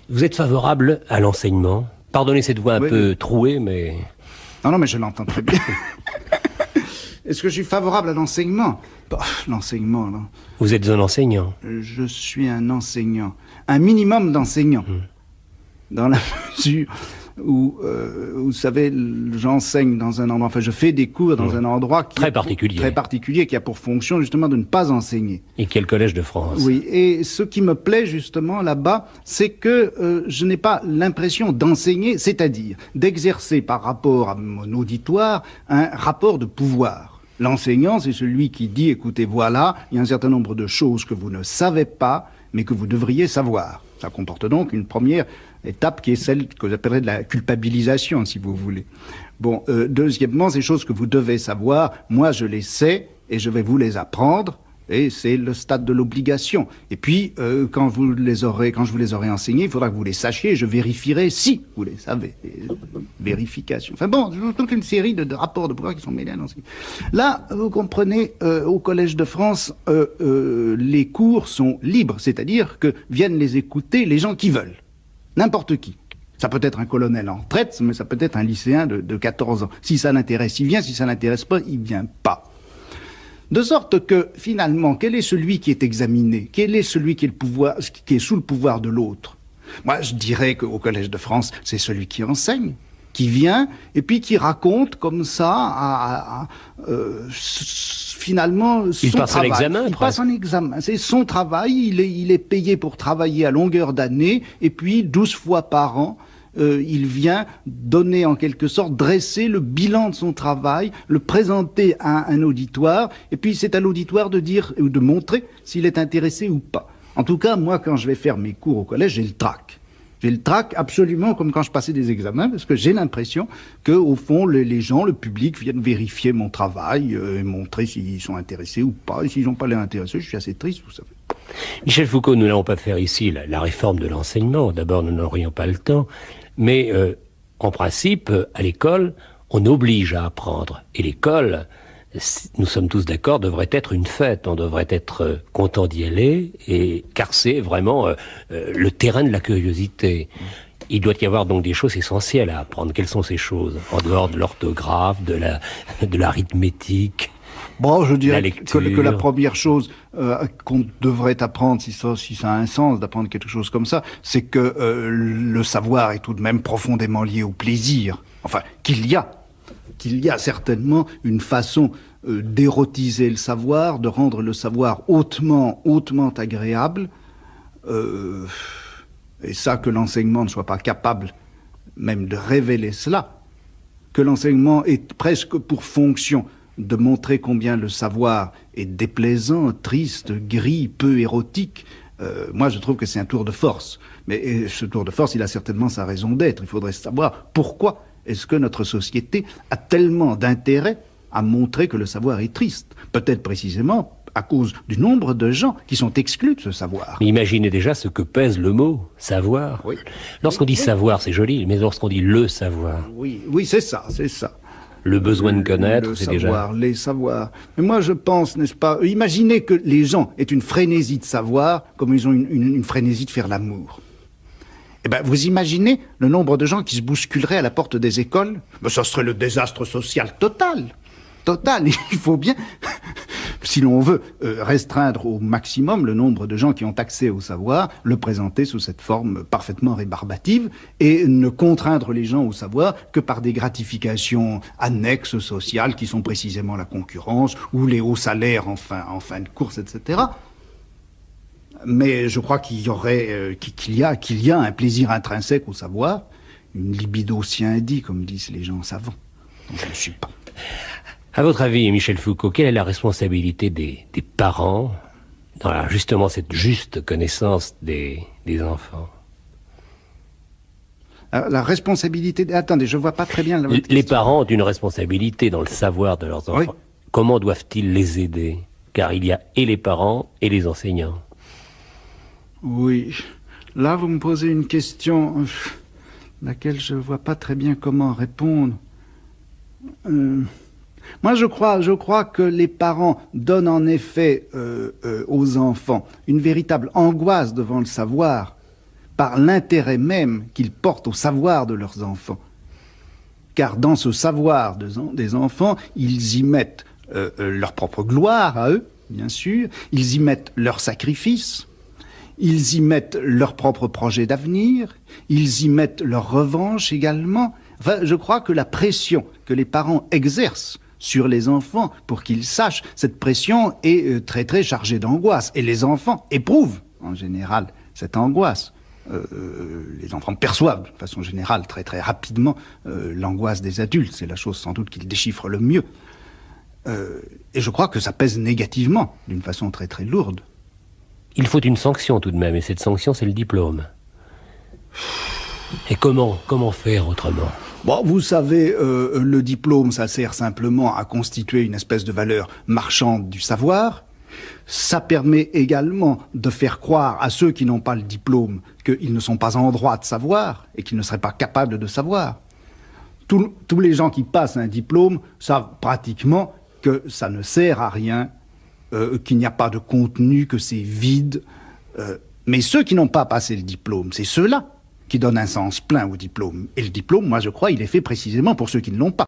Vous êtes favorable à l'enseignement? Pardonnez cette voix un peu trouée, mais... Non, mais je l'entends très bien. Est-ce que je suis favorable à l'enseignement? L'enseignement, là. Vous êtes un enseignant? Je suis un enseignant. Un minimum d'enseignants. Dans la mesure où, vous savez, j'enseigne dans un endroit, enfin je fais des cours dans un endroit qui très particulier, qui a pour fonction justement de ne pas enseigner. Et quel collège de France? Oui, et ce qui me plaît justement là-bas, c'est que je n'ai pas l'impression d'enseigner, c'est-à-dire d'exercer par rapport à mon auditoire un rapport de pouvoir. L'enseignant, c'est celui qui dit, écoutez, voilà, il y a un certain nombre de choses que vous ne savez pas, mais que vous devriez savoir. Ça comporte donc une première étape qui est celle que j'appellerais de la culpabilisation, si vous voulez. Bon, deuxièmement, ces choses que vous devez savoir, moi je les sais et je vais vous les apprendre, et c'est le stade de l'obligation. Et puis, quand je vous les aurai enseignés, il faudra que vous les sachiez, et je vérifierai si vous les savez. Vérification. Enfin bon, toute une série de rapports de pouvoir qui sont mêlés à l'enseignement. Là, vous comprenez, au Collège de France, les cours sont libres, c'est-à-dire que viennent les écouter les gens qui veulent. N'importe qui. Ça peut être un colonel en retraite, mais ça peut être un lycéen de 14 ans. Si ça l'intéresse, il vient. Si ça l'intéresse pas, il vient pas. De sorte que, finalement, quel est celui qui est examiné? Quel est celui qui est sous le pouvoir de l'autre? Moi, je dirais qu'au Collège de France, c'est celui qui enseigne, qui vient, et puis qui raconte comme ça, finalement, son travail. Il passe un examen, il passe un examen. C'est son travail, il est payé pour travailler à longueur d'année, et puis 12 fois par an, il vient donner en quelque sorte, dresser le bilan de son travail, le présenter à un auditoire, et puis c'est à l'auditoire de dire ou de montrer s'il est intéressé ou pas. En tout cas, moi, quand je vais faire mes cours au collège, j'ai le trac. J'ai le trac absolument comme quand je passais des examens, parce que j'ai l'impression que, au fond, les gens, le public viennent vérifier mon travail et montrer s'ils sont intéressés ou pas. Et s'ils n'ont pas l'air intéressés, je suis assez triste, vous savez. Michel Foucault, nous n'allons pas faire ici la réforme de l'enseignement. D'abord, nous n'aurions pas le temps. Mais en principe, à l'école, on oblige à apprendre. Et l'école, nous sommes tous d'accord, devrait être une fête. On devrait être content d'y aller, car c'est vraiment le terrain de la curiosité. Il doit y avoir donc des choses essentielles à apprendre. Quelles sont ces choses? En dehors de l'orthographe, de l'arithmétique. Bon, je dirais que la première chose qu'on devrait apprendre, si ça a un sens d'apprendre quelque chose comme ça, c'est que le savoir est tout de même profondément lié au plaisir. Enfin, qu'il y a certainement une façon d'érotiser le savoir, de rendre le savoir hautement agréable, et ça, que l'enseignement ne soit pas capable même de révéler cela, que l'enseignement ait presque pour fonction de montrer combien le savoir est déplaisant, triste, gris, peu érotique. Moi, je trouve que c'est un tour de force. Mais ce tour de force, il a certainement sa raison d'être. Il faudrait savoir pourquoi est-ce que notre société a tellement d'intérêt à montrer que le savoir est triste. Peut-être précisément à cause du nombre de gens qui sont exclus de ce savoir. Mais imaginez déjà ce que pèse le mot « savoir ». Oui. Lorsqu'on dit « savoir », c'est joli, mais lorsqu'on dit « le savoir ». Oui, c'est ça. Le besoin de connaître, c'est déjà... Les savoirs. Mais moi, je pense, n'est-ce pas, imaginez que les gens aient une frénésie de savoir, comme ils ont une frénésie de faire l'amour. Eh ben, vous imaginez le nombre de gens qui se bousculeraient à la porte des écoles? Ben, ça serait le désastre social total. Il faut bien, si l'on veut restreindre au maximum le nombre de gens qui ont accès au savoir, le présenter sous cette forme parfaitement rébarbative et ne contraindre les gens au savoir que par des gratifications annexes sociales qui sont précisément la concurrence ou les hauts salaires en fin de course, etc. Mais je crois qu'il y a un plaisir intrinsèque au savoir, une libido sciendie, comme disent les gens savants. Donc, je ne suis pas. À votre avis, Michel Foucault, quelle est la responsabilité des parents dans justement cette juste connaissance des enfants? La responsabilité... Attendez, je ne vois pas très bien... Les parents ont une responsabilité dans le savoir de leurs enfants. Oui. Comment doivent-ils les aider? Car il y a et les parents et les enseignants. Oui. Là, vous me posez une question laquelle je ne vois pas très bien comment répondre. Moi, je crois que les parents donnent en effet aux enfants une véritable angoisse devant le savoir, par l'intérêt même qu'ils portent au savoir de leurs enfants. Car dans ce savoir des enfants, ils y mettent leur propre gloire à eux, bien sûr, ils y mettent leur sacrifice, ils y mettent leur propre projet d'avenir, ils y mettent leur revanche également. Enfin, je crois que la pression que les parents exercent sur les enfants pour qu'ils sachent, cette pression est très très chargée d'angoisse. Et les enfants éprouvent en général cette angoisse. Les enfants perçoivent de façon générale très très rapidement l'angoisse des adultes. C'est la chose sans doute qu'ils déchiffrent le mieux. Et je crois que ça pèse négativement d'une façon très très lourde. Il faut une sanction tout de même, et cette sanction c'est le diplôme. Et comment faire autrement ? Bon, vous savez, le diplôme, ça sert simplement à constituer une espèce de valeur marchande du savoir. Ça permet également de faire croire à ceux qui n'ont pas le diplôme qu'ils ne sont pas en droit de savoir et qu'ils ne seraient pas capables de savoir. Tous les gens qui passent un diplôme savent pratiquement que ça ne sert à rien, qu'il n'y a pas de contenu, que c'est vide. Mais ceux qui n'ont pas passé le diplôme, c'est ceux-là qui donnent un sens plein au diplôme. Et le diplôme, moi je crois, il est fait précisément pour ceux qui ne l'ont pas.